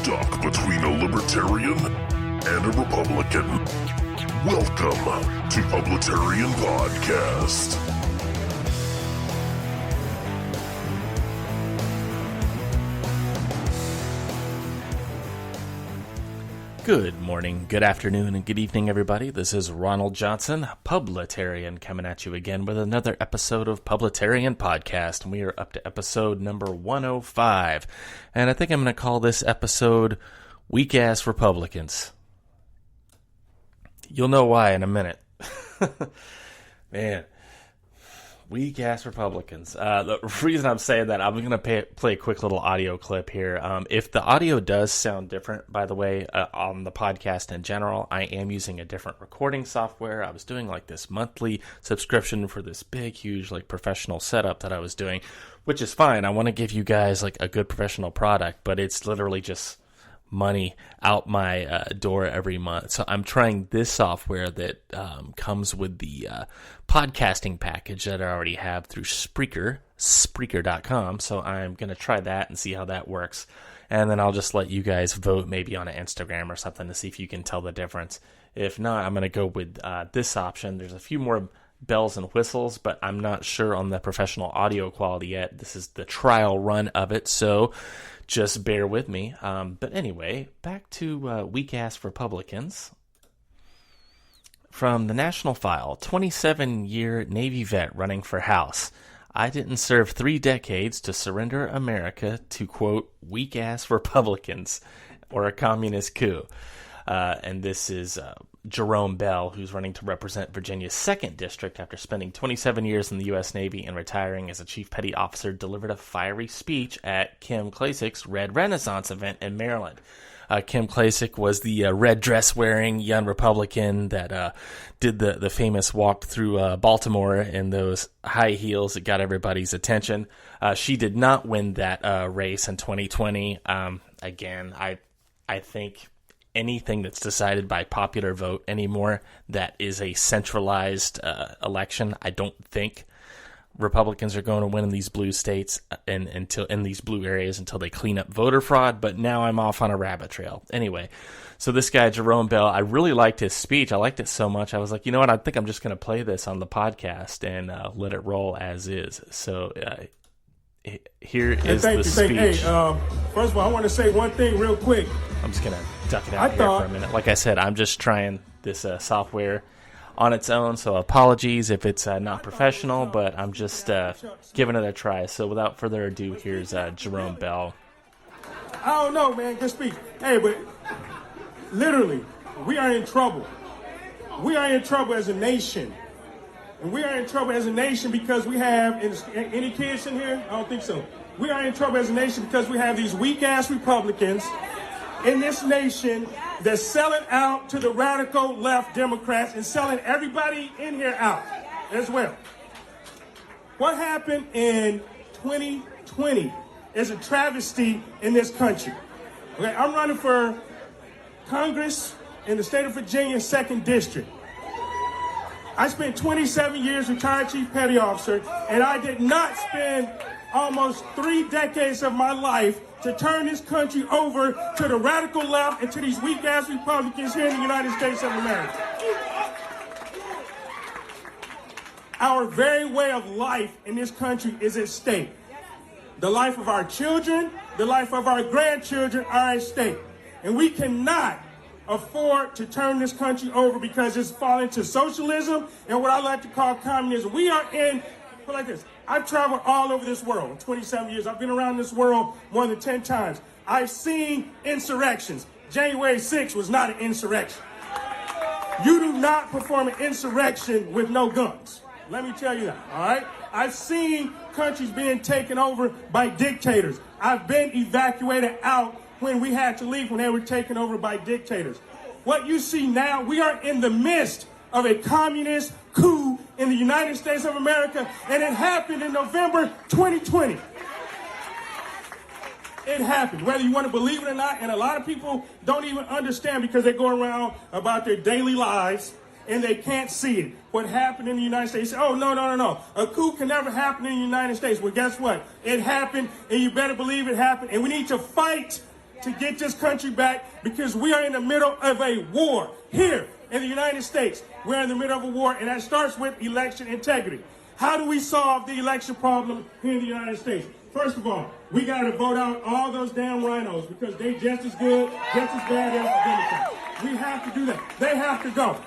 stuck between a libertarian and a Republican. Welcome to Publitarian Podcast. Good morning, good afternoon, and good evening, everybody. This is Ronald Johnson, Publitarian, coming at you again with another episode of Publitarian Podcast. And we are up to episode number 105. And I think I'm going to call this episode WeakAss Republicans. You'll know why in a minute. Man. Weak-ass Republicans. The reason I'm saying that, I'm going to play a quick little audio clip here. If the audio does sound different, by the way, on the podcast in general, I am using a different recording software. I was doing like this monthly subscription for this big, huge, like professional setup that I was doing, which is fine. I want to give you guys like a good professional product, but it's literally just money out my door every month. So I'm trying this software that comes with the podcasting package that I already have through Spreaker.com. So I'm going to try that and see how that works. And then I'll just let you guys vote maybe on an Instagram or something to see if you can tell the difference. If not, I'm going to go with this option. There's a few more bells and whistles, but I'm not sure on the professional audio quality yet. This is the trial run of it, so just bear with me. But anyway, back to weak-ass Republicans. From the National File, 27-year Navy vet running for House. I didn't serve 3 decades to surrender America to, quote, weak-ass Republicans or a communist coup. And this is Jarome Bell, who's running to represent Virginia's 2nd District after spending 27 years in the U.S. Navy and retiring as a Chief Petty Officer, delivered a fiery speech at Kim Klasik's Red Renaissance event in Maryland. Kim Klasik was the red dress-wearing young Republican that did the famous walk through Baltimore in those high heels that got everybody's attention. She did not win that race in 2020. Again, I think anything that's decided by popular vote anymore that is a centralized election, I don't think Republicans are going to win in these blue states and until in these blue areas until they clean up voter fraud. But now I'm off on a rabbit trail. Anyway, so this guy, Jarome Bell, I really liked his speech. I liked it so much. I was like, you know what? I think I'm just going to play this on the podcast and let it roll as is. So here is the speech. Hey, first of all, I want to say one thing real quick. I'm just going to duck it out here for a minute. Like I said, I'm just trying this software on its own, so apologies if it's not professional, but I'm just giving it a try. So without further ado, here's Jarome Bell. I don't know, man. Good speech. Hey, but literally, we are in trouble. We are in trouble as a nation. And we are in trouble as a nation because we have, any kids in here? I don't think so. We are in trouble as a nation because we have these weak-ass Republicans in this nation that's selling out to the radical left Democrats and selling everybody in here out as well. What happened in 2020 is a travesty in this country. Okay, I'm running for Congress in the state of Virginia, 2nd District. I spent 27 years retired Chief Petty Officer, and I did not spend almost 3 decades of my life to turn this country over to the radical left and to these weak-ass Republicans here in the United States of America. Our very way of life in this country is at stake. The life of our children, the life of our grandchildren are at stake. And we cannot afford to turn this country over because it's falling to socialism and what I like to call communism. We are in, put like this, I've traveled all over this world in 27 years. I've been around this world more than 10 times. I've seen insurrections. January 6th was not an insurrection. You do not perform an insurrection with no guns. Let me tell you that, all right? I've seen countries being taken over by dictators. I've been evacuated out when we had to leave when they were taken over by dictators. What you see now, we are in the midst of a communist coup in the United States of America, and it happened in November 2020. It happened, whether you want to believe it or not, and a lot of people don't even understand because they go around about their daily lives and they can't see it. What happened in the United States, oh, no. A coup can never happen in the United States. Well, guess what? It happened, and you better believe it happened, and we need to fight to get this country back because we are in the middle of a war here in the United States. We're in the middle of a war, and that starts with election integrity. How do we solve the election problem here in the United States? First of all, we got to vote out all those damn rhinos because they just as good, just as bad as the Democrats. We have to do that. They have to go.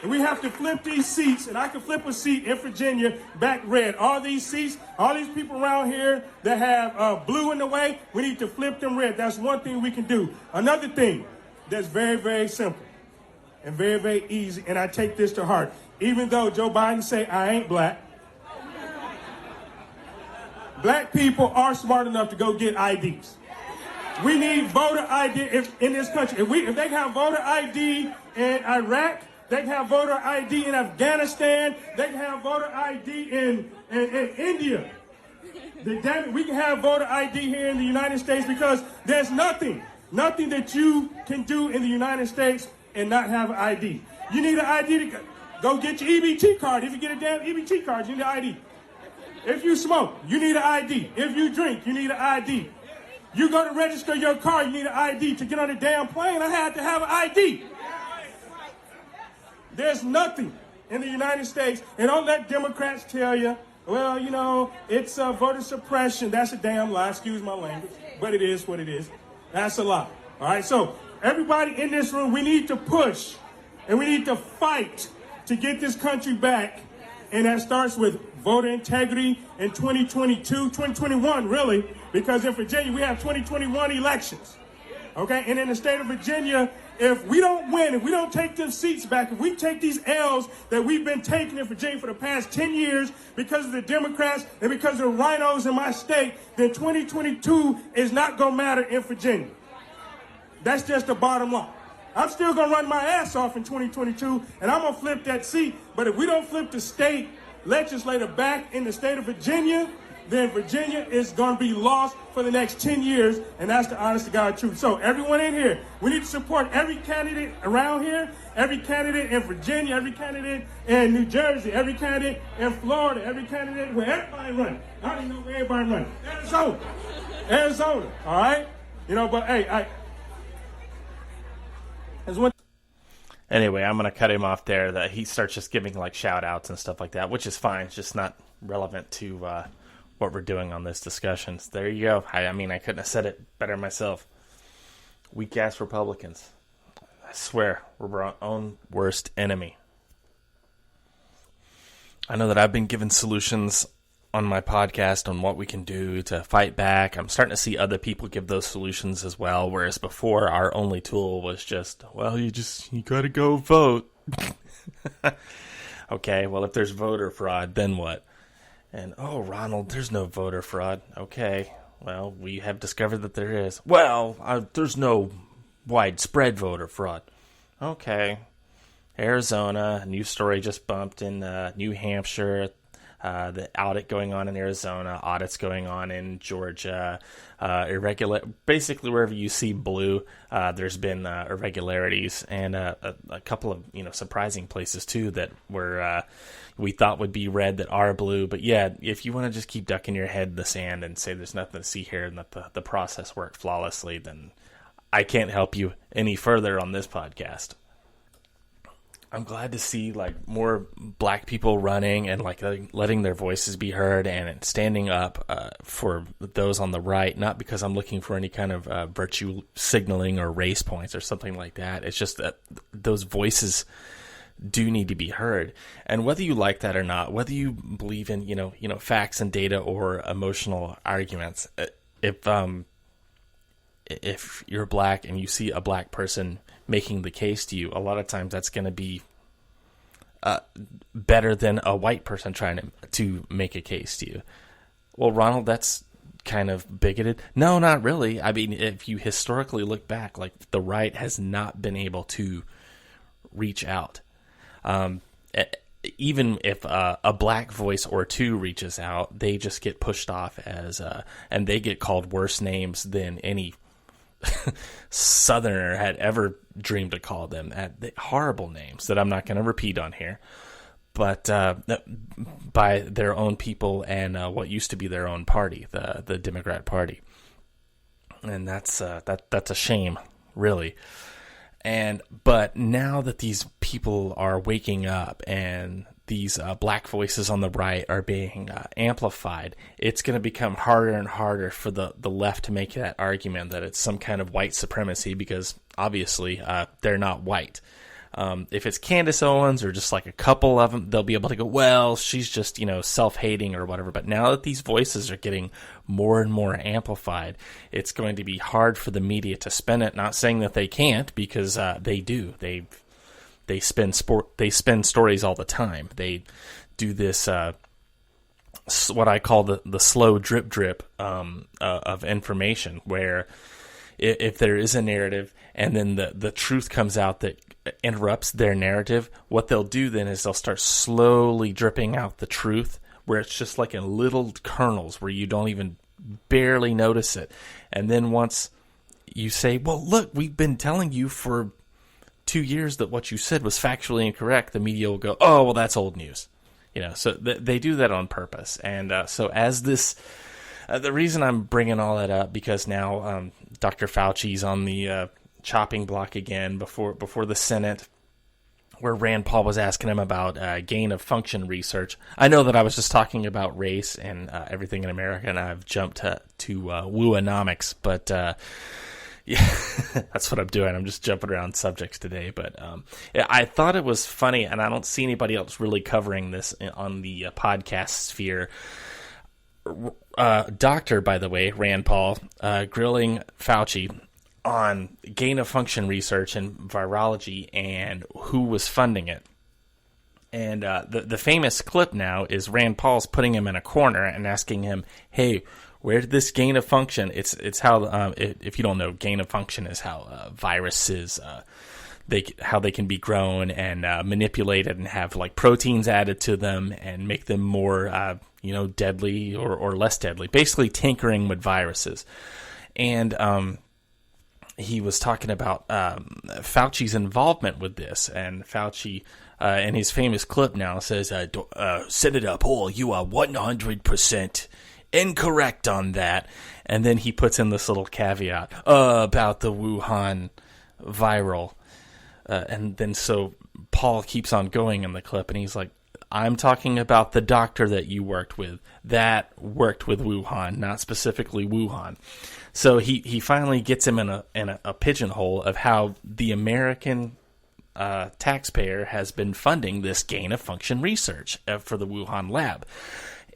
And we have to flip these seats, and I can flip a seat in Virginia back red. All these seats, all these people around here that have blue in the way, we need to flip them red. That's one thing we can do. Another thing that's very, very simple and very, very easy, and I take this to heart. Even though Joe Biden say I ain't black, black people are smart enough to go get IDs. We need voter ID in this country. If they have voter ID in Iraq, they can have voter ID in Afghanistan. They can have voter ID in India. Damn it, we can have voter ID here in the United States because there's nothing that you can do in the United States and not have an ID. You need an ID to go get your EBT card. If you get a damn EBT card, you need an ID. If you smoke, you need an ID. If you drink, you need an ID. You go to register your car, you need an ID. To get on a damn plane, I had to have an ID. There's nothing in the United States, and don't let Democrats tell you, well, you know, it's voter suppression. That's a damn lie, excuse my language, but it is what it is. That's a lie. All right, so everybody in this room, we need to push, and we need to fight to get this country back, and that starts with voter integrity in 2022, 2021, really, because in Virginia, we have 2021 elections, okay? And in the state of Virginia, if we don't win, if we don't take them seats back, if we take these L's that we've been taking in Virginia for the past 10 years because of the Democrats and because of the rhinos in my state, then 2022 is not going to matter in Virginia. That's just the bottom line. I'm still going to run my ass off in 2022, and I'm going to flip that seat. But if we don't flip the state legislator back in the state of Virginia, then Virginia is going to be lost for the next 10 years, and that's the honest to God truth. So everyone in here, we need to support every candidate around here, every candidate in Virginia, every candidate in New Jersey, every candidate in Florida, every candidate where everybody running. I don't even know where everybody running. Arizona, all right? You know, but hey, there's one. Anyway, I'm going to cut him off there. That he starts just giving like shout outs and stuff like that, which is fine. It's just not relevant to what we're doing on this discussion. So there you go. I mean, I couldn't have said it better myself. Weak-ass Republicans. I swear, we're our own worst enemy. I know that I've been given solutions on my podcast on what we can do to fight back. I'm starting to see other people give those solutions as well, whereas before our only tool was just, well, you gotta go vote. Okay, well, if there's voter fraud, then what? And, oh, Ronald, there's no voter fraud. Okay, well, we have discovered that there is. Well, there's no widespread voter fraud. Okay, Arizona, a new story just bumped in New Hampshire. The audit going on in Arizona, audits going on in Georgia, basically wherever you see blue, there's been irregularities, and a couple of surprising places too that were we thought would be red that are blue. But yeah, if you want to just keep ducking your head in the sand and say there's nothing to see here and that the process worked flawlessly, then I can't help you any further on this podcast. I'm glad to see like more black people running and like letting their voices be heard and standing up for those on the right, not because I'm looking for any kind of virtue signaling or race points or something like that. It's just that those voices do need to be heard. And whether you like that or not, whether you believe in, facts and data or emotional arguments, if you're black and you see a black person making the case to you, a lot of times that's going to be better than a white person trying to make a case to you. Well, Ronald, that's kind of bigoted. No, not really. I mean, if you historically look back, like the right has not been able to reach out. Even if a black voice or two reaches out, they just get pushed off and they get called worse names than any Southerner had ever dreamed to call them, horrible names that I'm not going to repeat on here, but by their own people and what used to be their own party, the Democrat Party. And that's a shame, really. But now that these people are waking up and these black voices on the right are being amplified, it's going to become harder and harder for the left to make that argument that it's some kind of white supremacy, because obviously they're not white. If it's Candace Owens or just like a couple of them, they'll be able to go, well, she's just, self-hating or whatever. But now that these voices are getting more and more amplified, it's going to be hard for the media to spin it. Not saying that they can't, because they do. They spin stories all the time. They do this, what I call the slow drip of information, where if there is a narrative and then the truth comes out that interrupts their narrative, what they'll do then is they'll start slowly dripping out the truth, where it's just like in little kernels where you don't even barely notice it. And then once you say, well, look, we've been telling you for 2 years that what you said was factually incorrect, the media will go, oh, well, that's old news. So they do that on purpose. And so as this, the reason I'm bringing all that up, because now Dr. Fauci's on the chopping block again before the Senate, where Rand Paul was asking him about gain of function research. I know that I was just talking about race and everything in America, and I've jumped to wooanomics, but yeah, that's what I'm doing. I'm just jumping around subjects today. But I thought it was funny, and I don't see anybody else really covering this on the podcast sphere. Doctor, by the way, Rand Paul, grilling Fauci on gain-of-function research and virology and who was funding it. And the famous clip now is Rand Paul's putting him in a corner and asking him, hey, where did this gain-of-function? It's how, if you don't know, gain-of-function is how viruses, how they can be grown and manipulated and have like proteins added to them and make them more, deadly or less deadly. Basically tinkering with viruses. And he was talking about Fauci's involvement with this, and Fauci, in his famous clip now, says, Senator Paul, you are 100% incorrect on that. And then he puts in this little caveat about the Wuhan viral. And then so Paul keeps on going in the clip, and he's like, I'm talking about the doctor that you worked with. That worked with Wuhan, not specifically Wuhan. So he finally gets him in a pigeonhole of how the American taxpayer has been funding this gain-of-function research for the Wuhan lab.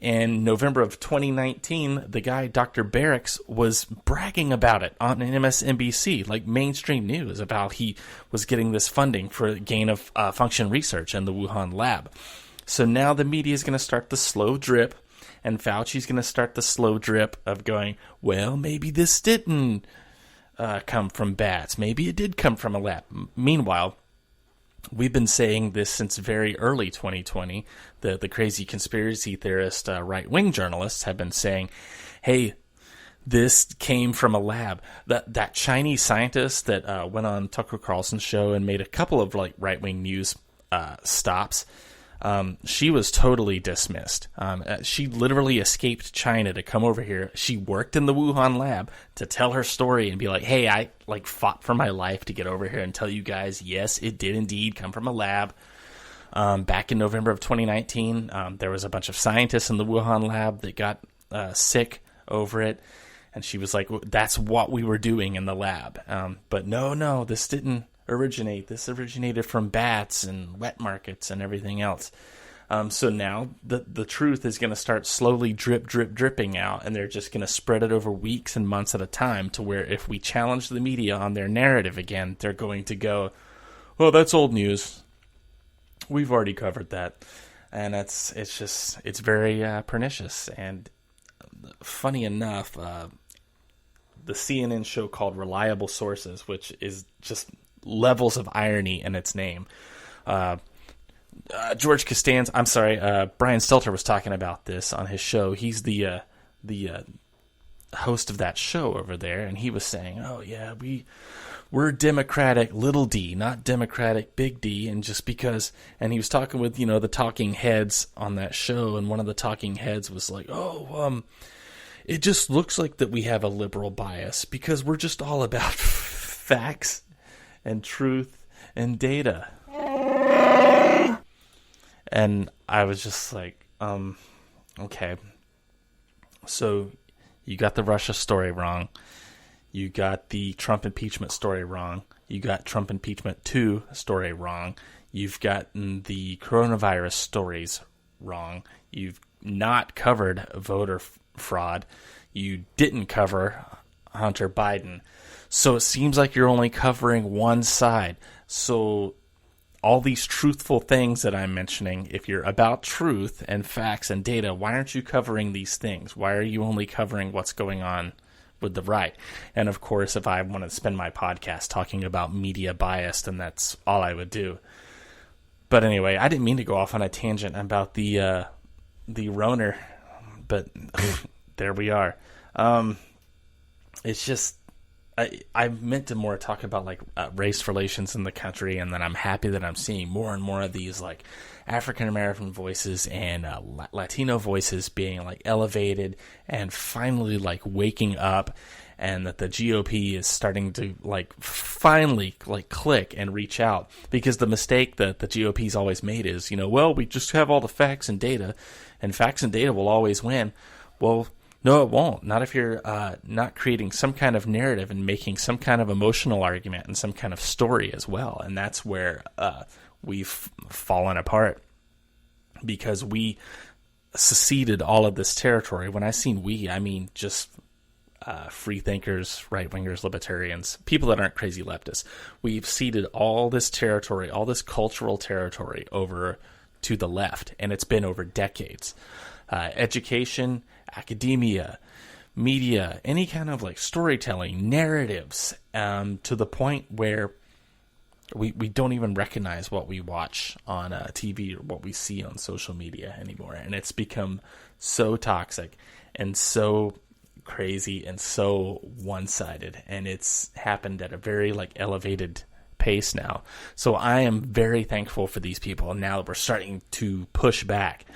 In November of 2019, the guy, Dr. Barracks, was bragging about it on MSNBC, like mainstream news, about he was getting this funding for gain-of-function research in the Wuhan lab. So now the media is going to start the slow drip, and Fauci's going to start the slow drip of going, well, maybe this didn't come from bats. Maybe it did come from a lab. Meanwhile, we've been saying this since very early 2020. The crazy conspiracy theorist right-wing journalists have been saying, hey, this came from a lab. That Chinese scientist that went on Tucker Carlson's show and made a couple of like right-wing news stops, she was totally dismissed. She literally escaped China to come over here. She worked in the Wuhan lab to tell her story and be like, hey, I like fought for my life to get over here and tell you guys, yes, it did indeed come from a lab. Back in November of 2019, there was a bunch of scientists in the Wuhan lab that got sick over it. And she was like, that's what we were doing in the lab. But no, this didn't originate. This originated from bats and wet markets and everything else. So now the truth is going to start slowly dripping out, and they're just going to spread it over weeks and months at a time, to where if we challenge the media on their narrative again, they're going to go, oh, that's old news. We've already covered that. And it's very pernicious. And funny enough, the CNN show called Reliable Sources, which is just levels of irony in its name. George Costanza, Brian Stelter was talking about this on his show. He's the host of that show over there, and he was saying, oh yeah, we're Democratic little d, not Democratic big D, and just because, and he was talking with, the talking heads on that show, and one of the talking heads was like, it just looks like that we have a liberal bias because we're just all about facts and truth and data. And I was just like, okay. So you got the Russia story wrong. You got the Trump impeachment story wrong. You got Trump impeachment 2 story wrong. You've gotten the coronavirus stories wrong. You've not covered voter fraud. You didn't cover Hunter Biden. So it seems like you're only covering one side. So all these truthful things that I'm mentioning, if you're about truth and facts and data, why aren't you covering these things? Why are you only covering what's going on with the right? And of course, if I want to spend my podcast talking about media bias, then that's all I would do. But anyway, I didn't mean to go off on a tangent about the Roner, but there we are. It's just, I meant to more talk about like race relations in the country, and then I'm happy that I'm seeing more and more of these like African American voices and Latino voices being like elevated and finally like waking up, and that the GOP is starting to like finally like click and reach out. Because the mistake that the GOP's always made is, well, we just have all the facts and data will always win. Well, no, it won't. Not if you're not creating some kind of narrative and making some kind of emotional argument and some kind of story as well. And that's where we've fallen apart, because we seceded all of this territory. When I seen we, I mean just free thinkers, right-wingers, libertarians, people that aren't crazy leftists. We've ceded all this territory, all this cultural territory over to the left, and it's been over decades. Education, academia, media, any kind of like storytelling, narratives, to the point where we don't even recognize what we watch on TV or what we see on social media anymore. And it's become so toxic and so crazy and so one-sided, and it's happened at a very like elevated pace now. So I am very thankful for these people, and now that we're starting to push back.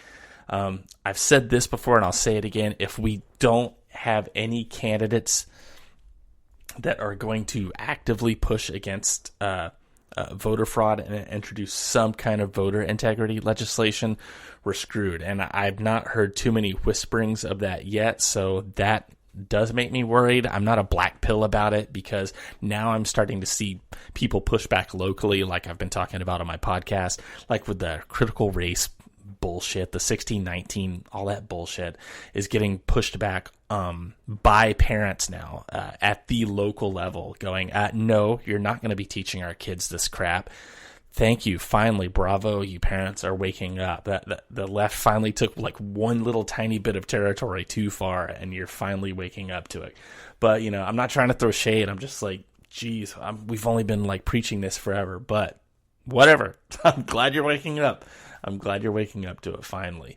I've said this before, and I'll say it again. If we don't have any candidates that are going to actively push against voter fraud and introduce some kind of voter integrity legislation, we're screwed. And I've not heard too many whisperings of that yet, so that does make me worried. I'm not a black pill about it, because now I'm starting to see people push back locally, like I've been talking about on my podcast, like with the critical race bullshit, the 1619, all that bullshit is getting pushed back by parents now at the local level, going, no, you're not going to be teaching our kids this crap. Thank you. Finally, bravo, you parents are waking up. The left finally took like one little tiny bit of territory too far, and you're finally waking up to it. But, I'm not trying to throw shade. I'm just like, geez, we've only been like preaching this forever, but whatever. I'm glad you're waking up. I'm glad you're waking up to it finally.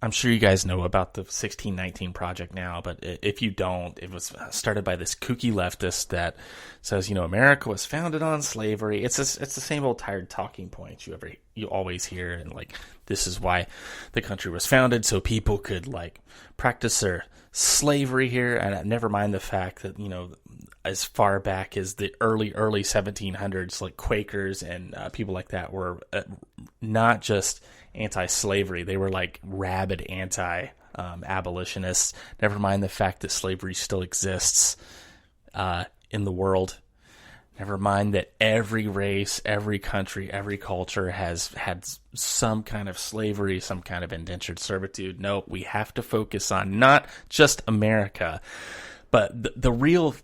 I'm sure you guys know about the 1619 project now, but if you don't, it was started by this kooky leftist that says, America was founded on slavery. It's the same old tired talking points you always hear, and like, this is why the country was founded, so people could like practice their slavery here. And never mind the fact that, as far back as the early 1700s, like Quakers and people like that were not just anti-slavery, they were like rabid anti-abolitionists. Never mind the fact that slavery still exists in the world. Never mind that every race, every country, every culture has had some kind of slavery, some kind of indentured servitude. No, we have to focus on not just America, but the real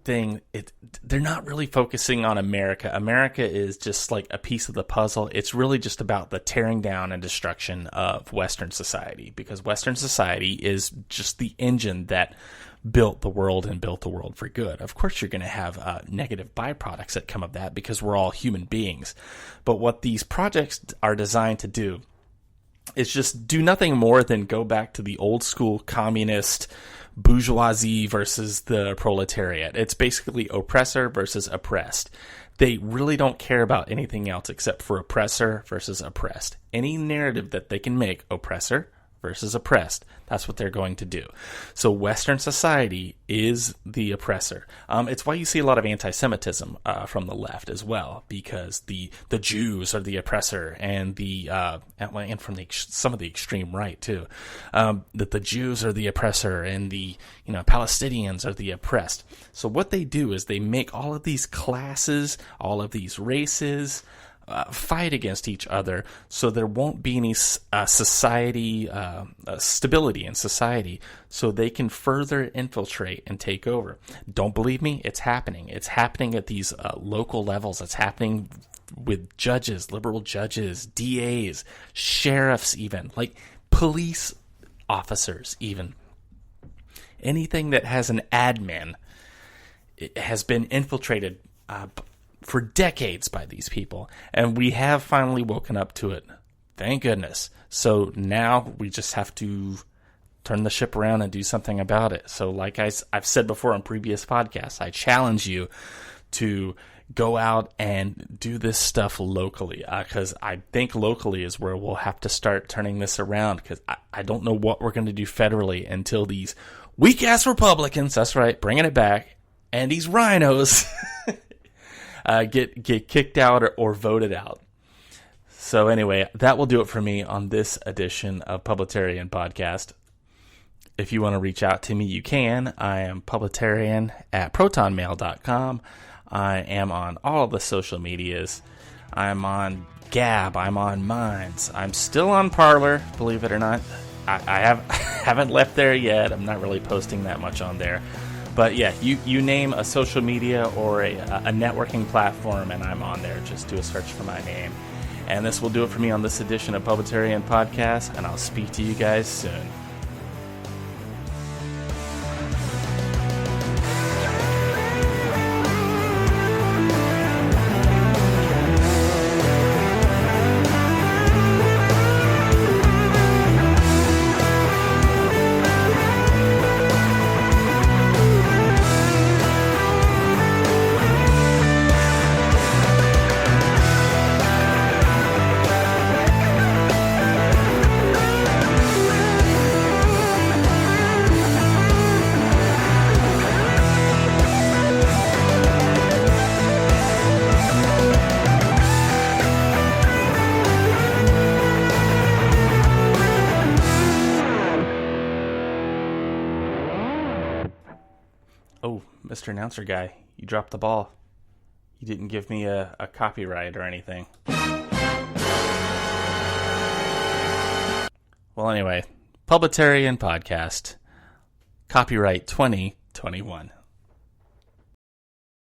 thing. They're not really focusing on America. America is just like a piece of the puzzle. It's really just about the tearing down and destruction of Western society, because Western society is just the engine that built the world and built the world for good. Of course, you're going to have negative byproducts that come of that, because we're all human beings. But what these projects are designed to do is just do nothing more than go back to the old school communist bourgeoisie versus the proletariat. It's basically oppressor versus oppressed. They really don't care about anything else except for oppressor versus oppressed. Any narrative that they can make, oppressor versus oppressed. That's what they're going to do. So Western society is the oppressor. It's why you see a lot of anti-Semitism from the left as well, because the Jews are the oppressor, and from some of the extreme right too, that the Jews are the oppressor and the Palestinians are the oppressed. So what they do is they make all of these classes, all of these races, fight against each other, so there won't be any society stability in society, so they can further infiltrate and take over. Don't believe me? It's happening. It's happening at these local levels. It's happening with judges, liberal judges, DAs, sheriffs, even like police officers, even anything that has an admin. It has been infiltrated for decades by these people, and we have finally woken up to it. Thank goodness. So now we just have to turn the ship around and do something about it. So like I've said before on previous podcasts, I challenge you to go out and do this stuff locally, because I think locally is where we'll have to start turning this around, because I don't know what we're going to do federally until these weak-ass Republicans, that's right, bringing it back, and these rhinos get kicked out or voted out. So anyway, that will do it for me on this edition of Publitarian Podcast. If you want to reach out to me, you can. I am publitarian@protonmail.com. I am on all the social medias. I'm on Gab. I'm on Minds. I'm still on Parler, believe it or not. I haven't left there yet. I'm not really posting that much on there. But yeah, you name a social media or a networking platform, and I'm on there. Just do a search for my name. And this will do it for me on this edition of Publitarian Podcast, and I'll speak to you guys soon. Oh, Mr. Announcer Guy, you dropped the ball. You didn't give me a copyright or anything. Well, anyway, Publitarian Podcast, copyright 2021.